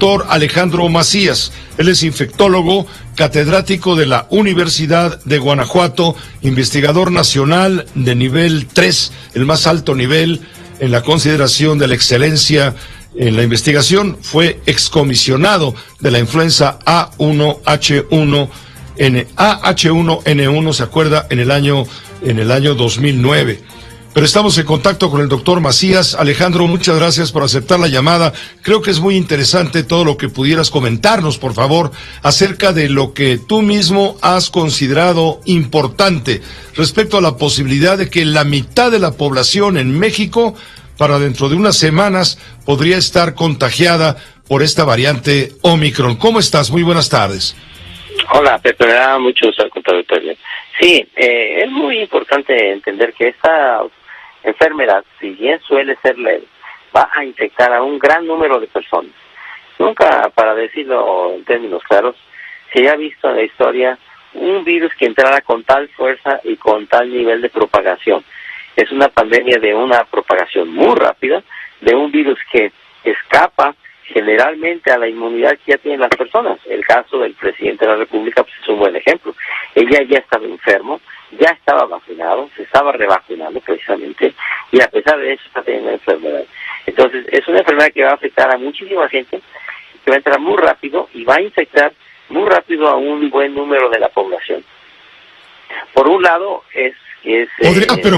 doctor Alejandro Macías. Él es infectólogo, catedrático de la Universidad de Guanajuato, investigador nacional de nivel 3, el más alto nivel en la consideración de la excelencia en la investigación. Fue excomisionado de la influenza AH1N1, ¿se acuerda? En el año 2009. Pero estamos en contacto con el doctor Macías. Alejandro, muchas gracias por aceptar la llamada. Creo que es muy interesante todo lo que pudieras comentarnos, por favor, acerca de lo que tú mismo has considerado importante respecto a la posibilidad de que la mitad de la población en México, para dentro de unas semanas, podría estar contagiada por esta variante Omicron. ¿Cómo estás? Muy buenas tardes. Hola, Pepe, me da mucho gusto encontrarte. Sí, es muy importante entender que esta enfermedad, si bien suele ser leve, va a infectar a un gran número de personas. Nunca, para decirlo en términos claros, se ha visto en la historia un virus que entrara con tal fuerza y con tal nivel de propagación. Es una pandemia de una propagación muy rápida, de un virus que escapa generalmente a la inmunidad que ya tienen las personas. El caso del presidente de la República pues, es un buen ejemplo. Ella ya estaba enfermo, ya estaba vacunado, se estaba revacunando precisamente, y a pesar de eso está teniendo la enfermedad. Entonces, es una enfermedad que va a afectar a muchísima gente, que va a entrar muy rápido y va a infectar muy rápido a un buen número de la población. Por un lado,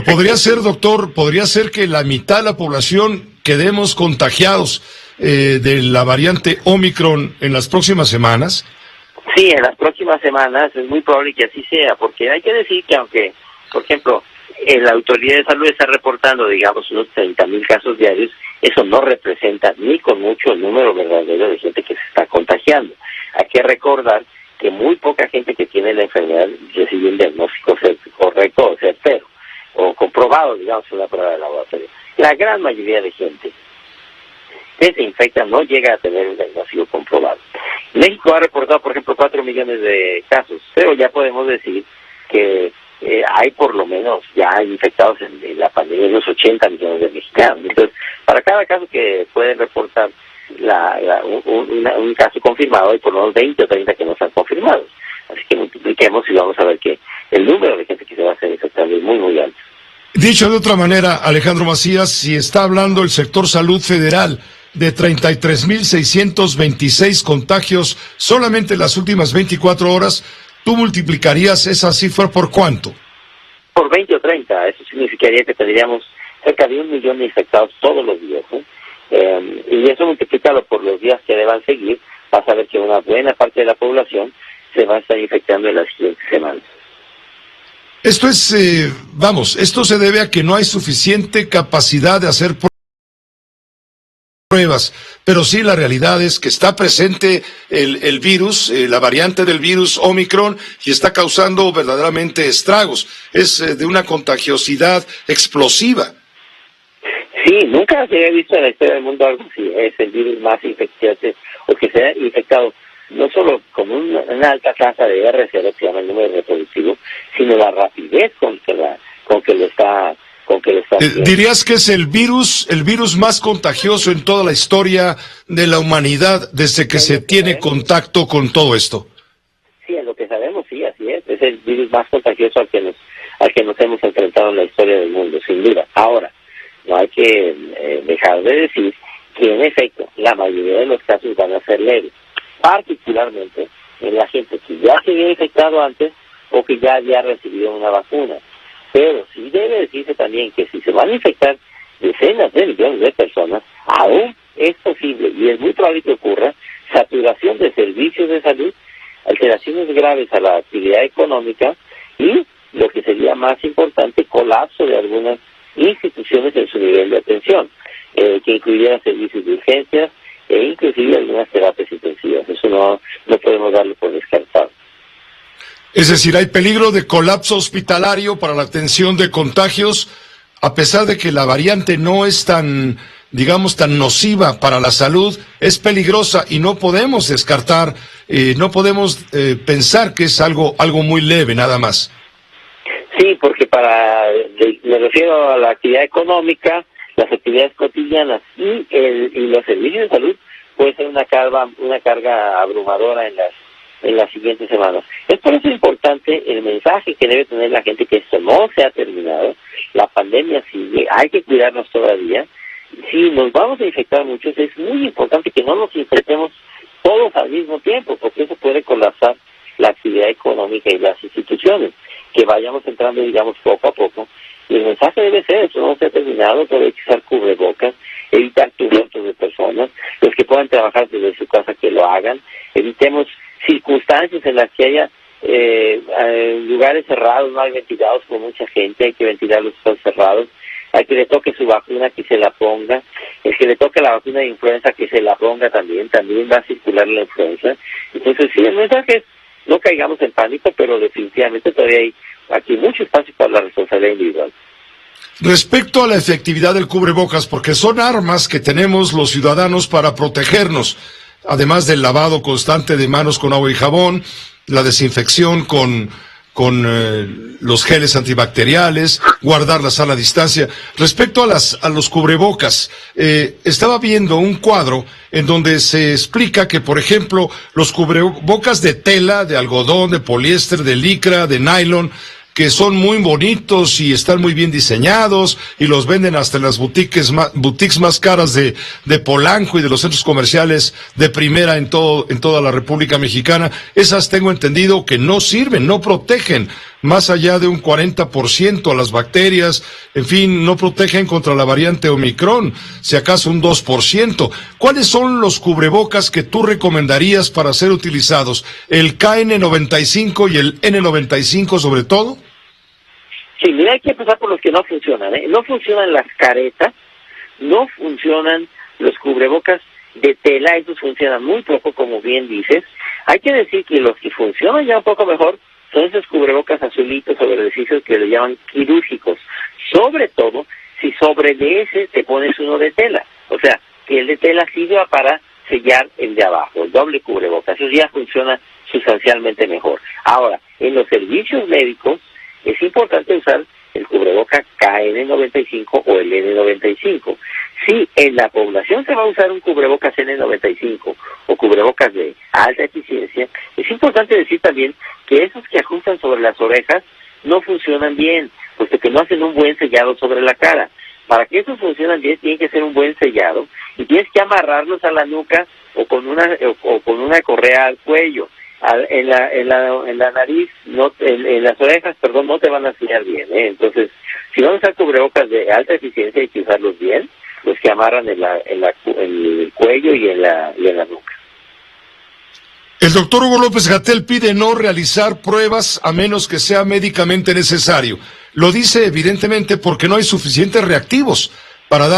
podría ser, doctor, podría ser que la mitad de la población quedemos contagiados de la variante Omicron en las próximas semanas. Sí, en las próximas semanas es muy probable que así sea, porque hay que decir que aunque, por ejemplo, la Autoridad de Salud está reportando, digamos, unos 30,000 casos diarios, eso no representa ni con mucho el número verdadero de gente que se está contagiando. Hay que recordar que muy poca gente que tiene la enfermedad recibe un diagnóstico correcto o certero, o comprobado, digamos, en una prueba de laboratorio. La gran mayoría de gente que se infecta no llega a tener un diagnóstico comprobado. México ha reportado, por ejemplo, 4 millones de casos, pero ya podemos decir que hay por lo menos ya infectados en la pandemia unos 80 millones de mexicanos. Entonces, para cada caso que pueden reportar un caso confirmado, hay por lo menos 20 o 30 que no están confirmados. Así que multipliquemos y vamos a ver que el número de gente que se va a hacer infectando es muy, muy alto. Dicho de otra manera, Alejandro Macías, si está hablando el sector salud federal de 33,626 contagios solamente en las últimas 24 horas, ¿tú multiplicarías esa cifra por cuánto? Por 20 o 30, eso significaría que tendríamos cerca de 1 millón de infectados todos los días, ¿eh? Y eso multiplicado por los días que deban seguir, vas a ver que una buena parte de la población se va a estar infectando en las siguientes semanas. Esto es, esto se debe a que no hay suficiente capacidad de hacer pruebas, pero sí la realidad es que está presente el virus, la variante del virus Omicron, y está causando verdaderamente estragos. Es de una contagiosidad explosiva. Sí, nunca se había visto en la historia del mundo algo así. Es el virus más infeccioso, o que se ha infectado no solo con una alta tasa de R0, que se llama el número reproductivo, sino la rapidez con que lo está ¿Dirías que es el virus más contagioso en toda la historia de la humanidad desde que se tiene contacto con todo esto? Sí, en lo que sabemos, sí, así es. Es el virus más contagioso al que nos hemos enfrentado en la historia del mundo, sin duda. Ahora, no hay que dejar de decir que, en efecto, la mayoría de los casos van a ser leves, particularmente en la gente que ya se había infectado antes o que ya había recibido una vacuna. Pero sí debe decirse también que si se van a infectar decenas de millones de personas, aún es posible y es muy probable que ocurra saturación de servicios de salud, alteraciones graves a la actividad económica y, lo que sería más importante, colapso de algunas instituciones en su nivel de atención, que incluyeran servicios de urgencias e inclusive algunas terapias intensivas. Eso no podemos darlo por descartado. Es decir, hay peligro de colapso hospitalario para la atención de contagios, a pesar de que la variante no es tan nociva para la salud, es peligrosa y no podemos descartar, no podemos pensar que es algo muy leve, nada más. Sí, porque me refiero a la actividad económica, las actividades cotidianas y los servicios de salud puede ser una carga abrumadora en las siguientes semanas. Es por eso importante el mensaje que debe tener la gente, que esto no se ha terminado, la pandemia sigue, hay que cuidarnos todavía. Si nos vamos a infectar muchos, es muy importante que no nos infectemos todos al mismo tiempo, porque eso puede colapsar la actividad económica y las instituciones, que vayamos entrando, digamos, poco a poco. Y el mensaje debe ser, eso no se ha terminado, pero hay que usar cubrebocas, evitar tumultos de personas, los que puedan trabajar desde su casa que lo hagan, evitemos circunstancias en las que haya lugares cerrados, mal ventilados con mucha gente, hay que ventilar los espacios cerrados, al que le toque su vacuna que se la ponga, el que le toque la vacuna de influenza que se la ponga también va a circular la influenza. Entonces sí, el mensaje es no caigamos en pánico, pero definitivamente todavía hay aquí mucho espacio para la responsabilidad individual. Respecto a la efectividad del cubrebocas, porque son armas que tenemos los ciudadanos para protegernos, además del lavado constante de manos con agua y jabón, la desinfección con los geles antibacteriales, guardar la sana distancia. Respecto a los cubrebocas, estaba viendo un cuadro en donde se explica que, por ejemplo, los cubrebocas de tela, de algodón, de poliéster, de licra, de nylon, que son muy bonitos y están muy bien diseñados y los venden hasta en las boutiques más caras de Polanco y de los centros comerciales de primera en toda la República Mexicana. Esas tengo entendido que no sirven, no protegen más allá de un 40% a las bacterias, en fin, no protegen contra la variante Omicron, si acaso un 2%. ¿Cuáles son los cubrebocas que tú recomendarías para ser utilizados? ¿El KN95 y el N95 sobre todo? Sí, mira, hay que empezar por los que no funcionan, ¿eh? No funcionan las caretas, no funcionan los cubrebocas de tela, esos funcionan muy poco, como bien dices. Hay que decir que los que funcionan ya un poco mejor son esos cubrebocas azulitos o verdecizos que le llaman quirúrgicos, sobre todo si sobre de ese te pones uno de tela, o sea, que el de tela sirva para sellar el de abajo, el doble cubrebocas, eso ya funciona sustancialmente mejor. Ahora, en los servicios médicos es importante usar el cubreboca KN95 o el N95. Si en la población se va a usar un cubrebocas N95 o cubrebocas de alta eficiencia, es importante decir también que esos que ajustan sobre las orejas no funcionan bien, puesto que no hacen un buen sellado sobre la cara. Para que esos funcionen bien, tiene que ser un buen sellado y tienes que amarrarlos a la nuca o con una correa al cuello. En la nariz, en las orejas, perdón, no te van a sellar bien, ¿eh? Entonces, si vamos a usar cubrebocas de alta eficiencia, hay que usarlos bien, los que amarran en el cuello y en la nuca. El doctor Hugo López-Gatell pide no realizar pruebas a menos que sea médicamente necesario. Lo dice evidentemente porque no hay suficientes reactivos para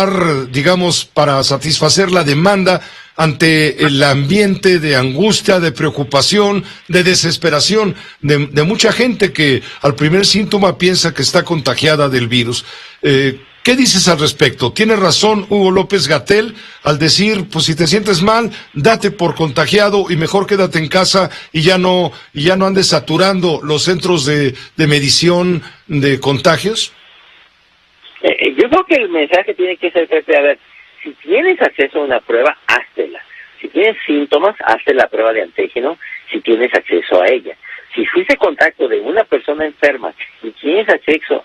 para satisfacer la demanda ante el ambiente de angustia, de preocupación, de desesperación de mucha gente que al primer síntoma piensa que está contagiada del virus. ¿Qué dices al respecto? ¿Tiene razón Hugo López-Gatell al decir, pues si te sientes mal, date por contagiado y mejor quédate en casa y ya no andes saturando los centros de medición de contagios? Yo creo que el mensaje tiene que ser, Pepe, a ver, si tienes acceso a una prueba, háztela. Si tienes síntomas, hazte la prueba de antígeno si tienes acceso a ella. Si fuiste contacto de una persona enferma y tienes acceso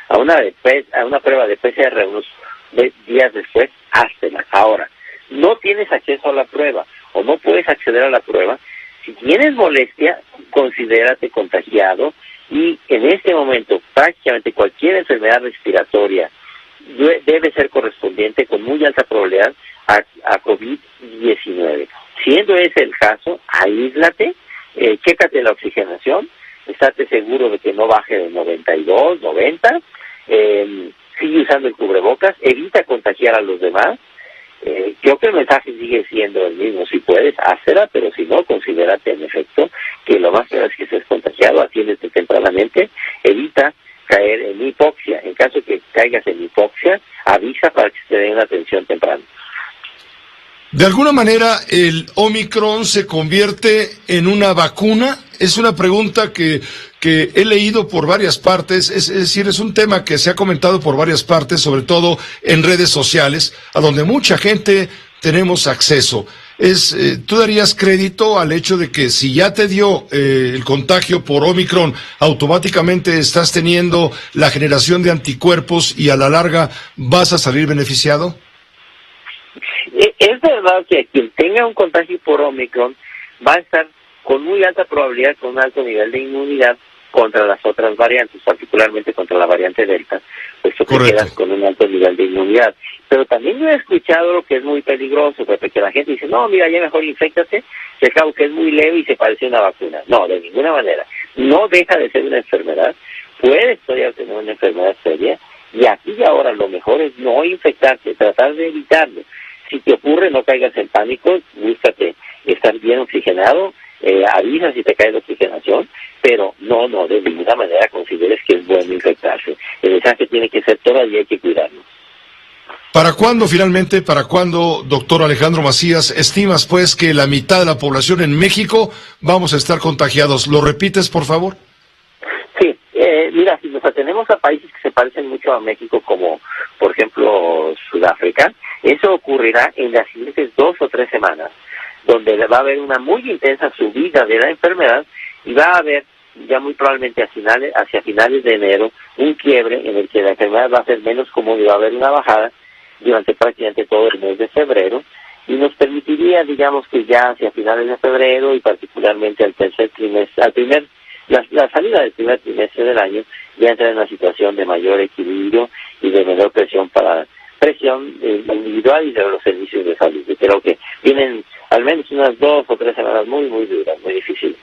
a una prueba de PCR unos días después, háztela. Ahora, no tienes acceso a la prueba o no puedes acceder a la prueba, si tienes molestia, considérate contagiado y en este momento prácticamente cualquier enfermedad respiratoria debe ser correspondiente con muy alta probabilidad a COVID-19. Siendo ese el caso, aíslate, chécate la oxigenación, estate seguro de que no baje de 92, 90, sigue usando el cubrebocas, evita contagiar a los demás. Creo que el mensaje sigue siendo el mismo, si puedes, hazla, pero si no, considérate en efecto que lo más probable es que estés contagiado, atiéndete tempranamente, evita caer en hipoxia. En caso de que caigas en hipoxia, avisa para que te den una atención temprana. ¿De alguna manera el Omicron se convierte en una vacuna? Es una pregunta que he leído por varias partes, es decir, es un tema que se ha comentado por varias partes, sobre todo en redes sociales, a donde mucha gente tenemos acceso. ¿Tú darías crédito al hecho de que si ya te dio el contagio por Omicron, automáticamente estás teniendo la generación de anticuerpos y a la larga vas a salir beneficiado? Es verdad que quien tenga un contagio por Omicron va a estar con muy alta probabilidad, con un alto nivel de inmunidad contra las otras variantes, particularmente contra la variante Delta, pues tú te quedas con un alto nivel de inmunidad. Pero también yo he escuchado lo que es muy peligroso, Pepe, que la gente dice, no, mira, ya mejor inféctate, que al cabo que es muy leve y se parece a una vacuna. No, de ninguna manera. No deja de ser una enfermedad, puedes todavía tener una enfermedad seria, y aquí y ahora lo mejor es no infectarte, tratar de evitarlo. Si te ocurre, no caigas en pánico, búscate estar bien oxigenado, avisa si te cae la oxigenación, pero no, de ninguna manera consideres que es bueno infectarse. El mensaje tiene que ser todavía hay que cuidarnos. ¿Para cuándo, doctor Alejandro Macías, estimas pues que la mitad de la población en México vamos a estar contagiados? ¿Lo repites, por favor? Sí, mira, si nos atenemos a países que se parecen mucho a México, como por ejemplo Sudáfrica, eso ocurrirá en las siguientes 2 o 3 semanas, donde va a haber una muy intensa subida de la enfermedad y va a haber ya muy probablemente hacia finales de enero un quiebre en el que la enfermedad va a ser menos común y va a haber una bajada durante prácticamente todo el mes de febrero, y nos permitiría, digamos que ya hacia finales de febrero y particularmente al tercer trimestre, la salida del primer trimestre del año, ya entrar en una situación de mayor equilibrio y de menor presión individual y de los servicios de salud. Y creo que vienen al menos unas 2 o 3 semanas muy duras, muy difíciles.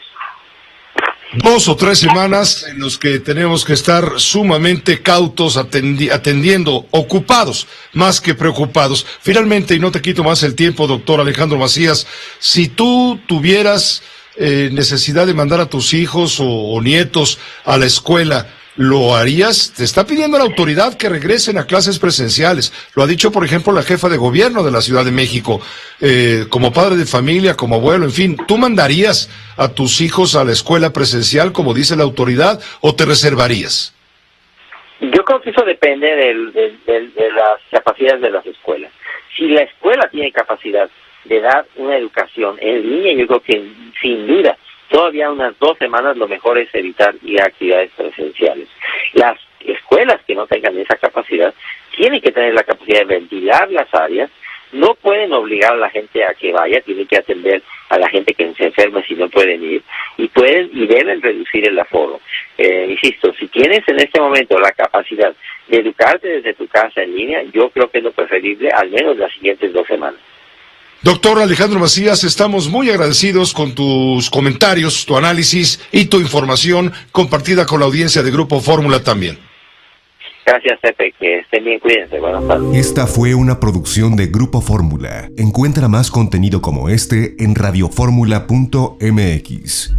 2 o 3 semanas en los que tenemos que estar sumamente cautos, atendiendo, ocupados, más que preocupados. Finalmente, y no te quito más el tiempo, doctor Alejandro Macías, si tú tuvieras necesidad de mandar a tus hijos o nietos a la escuela, ¿lo harías? Te está pidiendo la autoridad que regresen a clases presenciales. Lo ha dicho, por ejemplo, la jefa de gobierno de la Ciudad de México. Como padre de familia, como abuelo, en fin, ¿tú mandarías a tus hijos a la escuela presencial, como dice la autoridad, o te reservarías? Yo creo que eso depende de las capacidades de las escuelas. Si la escuela tiene capacidad de dar una educación en línea, yo creo que sin duda todavía unas 2 semanas lo mejor es evitar ir a actividades presenciales. Las escuelas que no tengan esa capacidad tienen que tener la capacidad de ventilar las áreas, no pueden obligar a la gente a que vaya, tienen que atender a la gente que se enferma si no pueden ir, y deben reducir el aforo. Insisto, si tienes en este momento la capacidad de educarte desde tu casa en línea, yo creo que es lo preferible, al menos las siguientes 2 semanas. Doctor Alejandro Macías, estamos muy agradecidos con tus comentarios, tu análisis y tu información compartida con la audiencia de Grupo Fórmula también. Gracias, Pepe, que estén bien, cuídense, buenas tardes. Esta fue una producción de Grupo Fórmula. Encuentra más contenido como este en radioformula.mx.